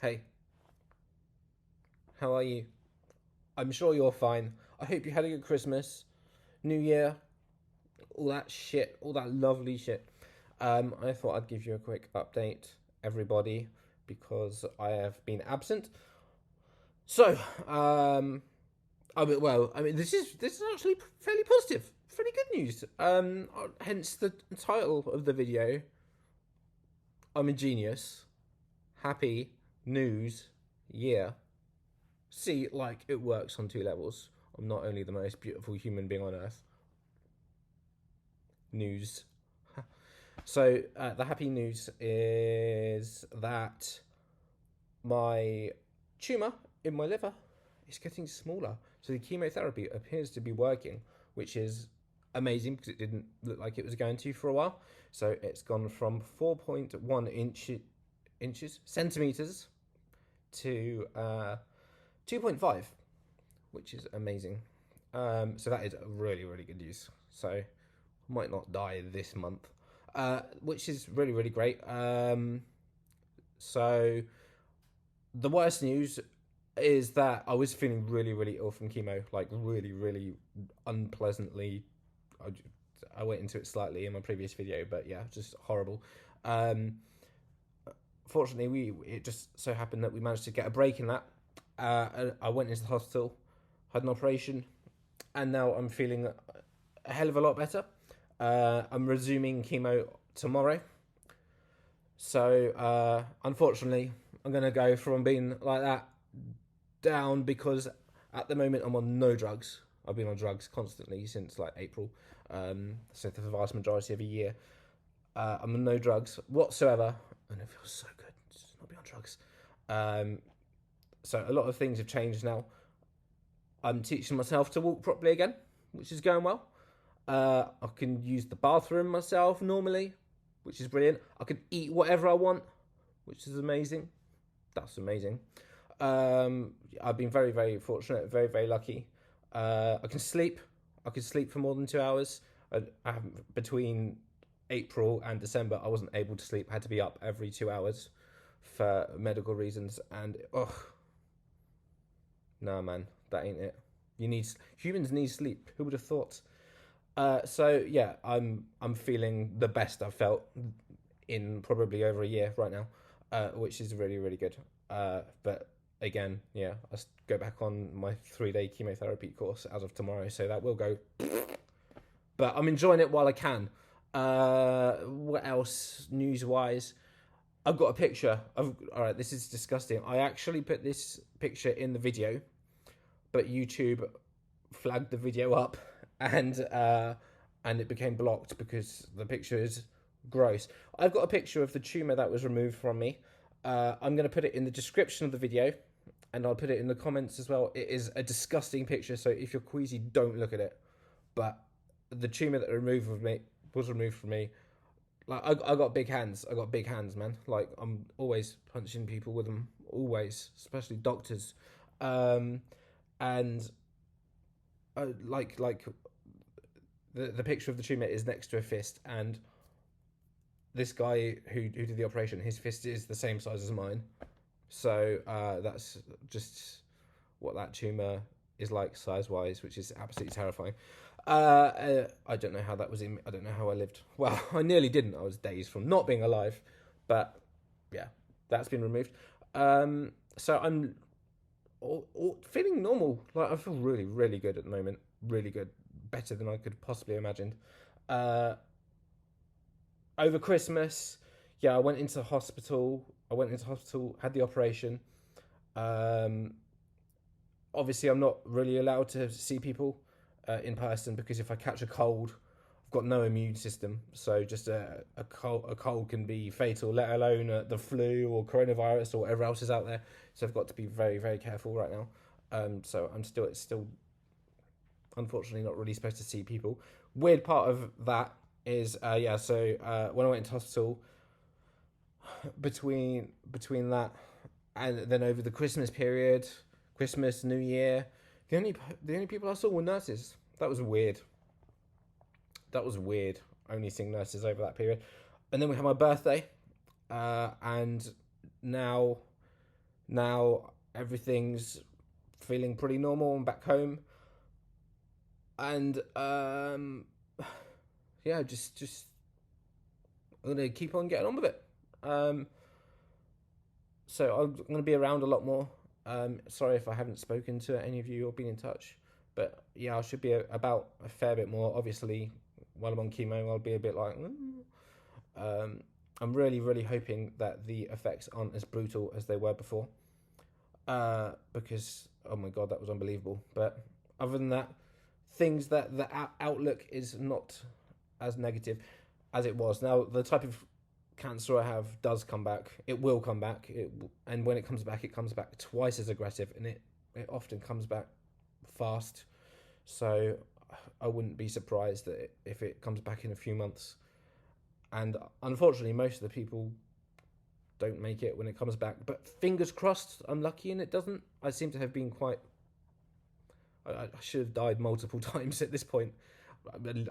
Hey, how are you? I'm sure you're fine. I hope you had a good Christmas, New Year, all that shit, all that lovely shit. I thought I'd give you a quick update, everybody, because I have been absent. So, this is actually fairly positive, fairly good news. Hence the title of the video. I'm a genius. Happy news year. See, like, it works on two levels. I'm not only the most beautiful human being on earth. News. So, the happy news is that my tumour in my liver is getting smaller. So, the chemotherapy appears to be working, which is amazing because it didn't look like it was going to for a while. So, it's gone from 4.1 centimeters to 2.5, which is amazing. So that is really, really good news. So I might not die this month, which is really, really great. So the worst news is that I was feeling really, really ill from chemo, like really, really unpleasantly. I went into it slightly in my previous video, but yeah, just horrible. Um, Fortunately, it just so happened that we managed to get a break in that. I went into the hospital, had an operation, and now I'm feeling a hell of a lot better. I'm resuming chemo tomorrow. So, unfortunately, I'm going to go from being like that down because at the moment I'm on no drugs. I've been on drugs constantly since like April, so the vast majority of a year. I'm on no drugs whatsoever, and it feels so good to just not be on drugs. Um, so a lot of things have changed now. I'm teaching myself to walk properly again, which is going well. I can use the bathroom myself normally, which is brilliant. I can eat whatever I want, which is amazing. That's amazing. I've been very, very fortunate, very, very lucky. I can sleep. I can sleep for more than 2 hours. I have, between April and December, I wasn't able to sleep. I had to be up every 2 hours for medical reasons. And nah, man, that ain't it. Humans need sleep. Who would have thought? So yeah, I'm feeling the best I've felt in probably over a year right now, which is really, really good. But again, yeah, I go back on my 3 day chemotherapy course as of tomorrow, so that will go. But I'm enjoying it while I can. What else news wise? I've got a picture of. All right, this is disgusting. I actually put this picture in the video, but YouTube flagged the video up, and it became blocked because the picture is gross. I've got a picture of the tumor that was removed from me. I'm going to put it in the description of the video, and I'll put it in the comments as well. It is a disgusting picture, so if you're queasy, don't look at it. But the tumor that was removed from me. Like I got big hands. I got big hands, man. Like I'm always punching people with them, always, especially doctors. Um, and like the picture of the tumor is next to a fist, and this guy who did the operation, his fist is the same size as mine. So that's just what that tumor is like size wise, which is absolutely terrifying. I don't know how that was in. I don't know how I lived. Well, I nearly didn't. I was days from not being alive, but yeah, that's been removed. So I'm feeling normal. Like I feel really, really good at the moment. Really good, better than I could possibly imagined. Uh, Over Christmas, yeah, I went into hospital. Had the operation. Um, Obviously, I'm not really allowed to see people in person because if I catch a cold, I've got no immune system. So just a cold can be fatal, let alone the flu or coronavirus or whatever else is out there. So I've got to be very, very careful right now. So I'm still unfortunately not really supposed to see people. Weird part of that is yeah. So when I went into hospital, between that and then over the Christmas period, Christmas, New Year, the only people I saw were nurses. That was weird. That was weird. Only seeing nurses over that period, and then we had my birthday, and now Now everything's feeling pretty normal. I'm back home, and yeah, just I'm gonna keep on getting on with it. Um, so I'm gonna be around a lot more. Sorry if I haven't spoken to any of you or been in touch, but yeah, I should be about a fair bit more. Obviously, while I'm on chemo, I'll be a bit like. I'm really, really hoping that the effects aren't as brutal as they were before. Because oh my god, that was unbelievable. But other than that, things that the outlook is not as negative as it was. Now, the type of cancer I have does come back. It will come back. And when it comes back twice as aggressive, and it often comes back fast. So I wouldn't be surprised that if it comes back in a few months. And unfortunately, most of the people don't make it when it comes back. But fingers crossed, I'm lucky and it doesn't. I seem to have been quite. I should have died multiple times at this point.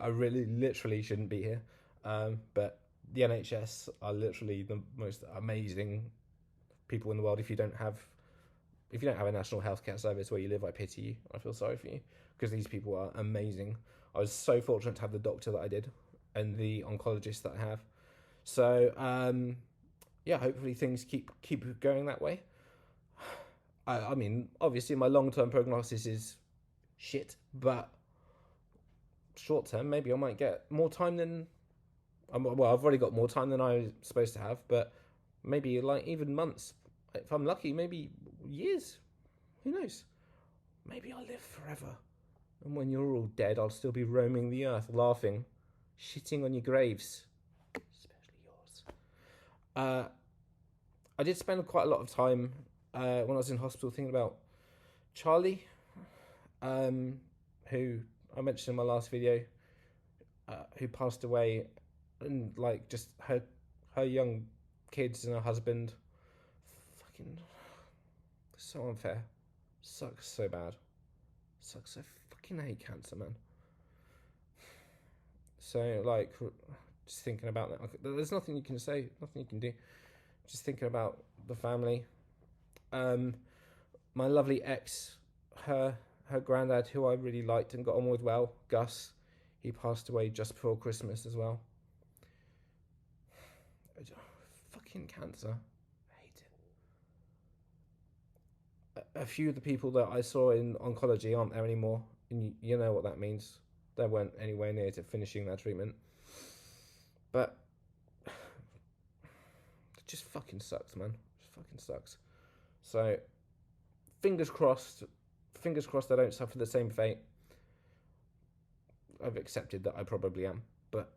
I really, literally shouldn't be here. But the NHS are literally the most amazing people in the world. If you don't have a national healthcare service where you live, I pity you. I feel sorry for you because these people are amazing. I was so fortunate to have the doctor that I did and the oncologist that I have. So yeah, hopefully things keep going that way. I mean, obviously my long-term prognosis is shit, but short-term maybe I might get more time than. Well, I've already got more time than I was supposed to have, but maybe like even months. If I'm lucky, maybe years. Who knows? Maybe I'll live forever. And when you're all dead, I'll still be roaming the earth, laughing, shitting on your graves. Especially yours. I did spend quite a lot of time when I was in hospital thinking about Charlie, who I mentioned in my last video, who passed away, and like just her young kids and her husband. Fucking so unfair. Sucks so bad. Sucks. I fucking hate cancer, man. So like, just thinking about that. There's nothing you can say. Nothing you can do. Just thinking about the family. My lovely ex, her granddad, who I really liked and got on with well, Gus, he passed away just before Christmas as well. Fucking cancer. I hate it. A few of the people that I saw in oncology aren't there anymore, and you know what that means. They weren't anywhere near to finishing their treatment. But it just fucking sucks, man. It just fucking sucks. So fingers crossed I don't suffer the same fate. I've accepted that I probably am, but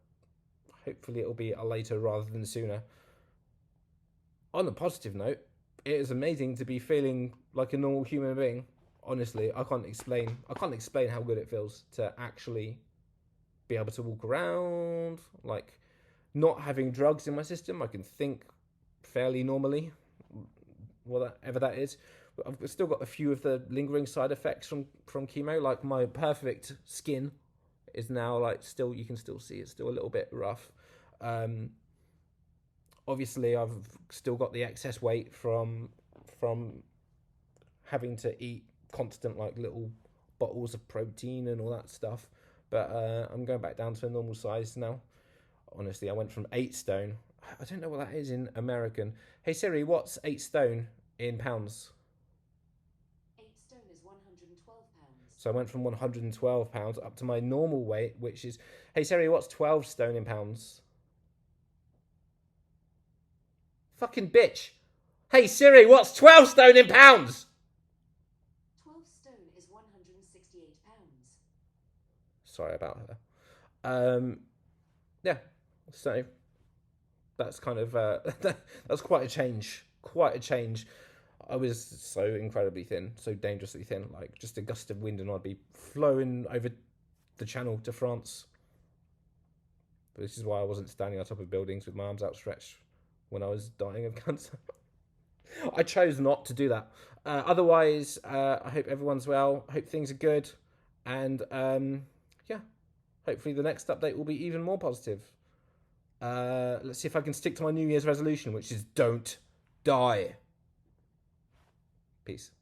hopefully it'll be a later rather than sooner. On a positive note, it is amazing to be feeling like a normal human being. Honestly, I can't explain how good it feels to actually be able to walk around, like not having drugs in my system. I can think fairly normally, whatever that is. I've still got a few of the lingering side effects from chemo, like my perfect skin is now like still, you can still see it's still a little bit rough. Obviously I've still got the excess weight from having to eat constant like little bottles of protein and all that stuff, but I'm going back down to a normal size now. Honestly, I went from 8 stone. I don't know what that is in American. Hey Siri, what's 8 stone in pounds? 8 stone is 112 pounds. So I went from 112 pounds up to my normal weight, which is. Hey Siri, what's 12 stone in pounds? Fucking bitch. Hey Siri, what's 12 stone in pounds? 12 stone is 168 pounds. Sorry about her. Yeah. So that's kind of that's quite a change. Quite a change. I was so incredibly thin, so dangerously thin. Like just a gust of wind and I'd be flowing over the channel to France. But this is why I wasn't standing on top of buildings with my arms outstretched when I was dying of cancer. I chose not to do that. Otherwise, I hope everyone's well. I hope things are good. And yeah, hopefully the next update will be even more positive. Let's see if I can stick to my New Year's resolution, which is don't die. Peace.